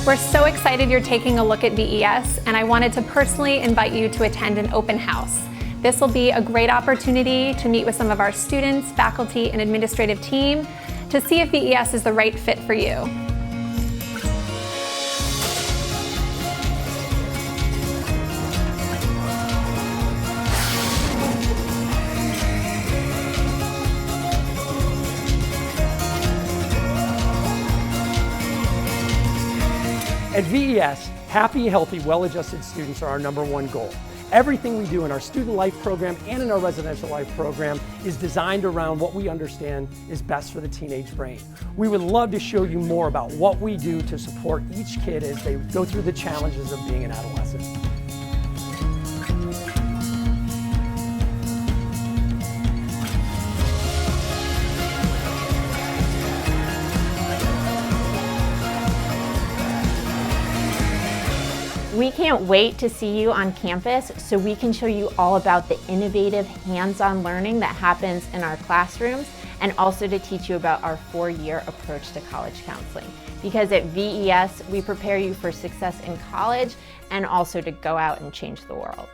We're so excited you're taking a look at VES, and I wanted to personally invite you to attend an open house. This will be a great opportunity to meet with some of our students, faculty, and administrative team to see if VES is the right fit for you. At VES, happy, healthy, well-adjusted students are our #1 goal. Everything we do in our student life program and in our residential life program is designed around what we understand is best for the teenage brain. We would love to show you more about what we do to support each kid as they go through the challenges of being an adolescent. We can't wait to see you on campus so we can show you all about the innovative hands-on learning that happens in our classrooms, and also to teach you about our 4-year approach to college counseling. Because at VES, we prepare you for success in college and also to go out and change the world.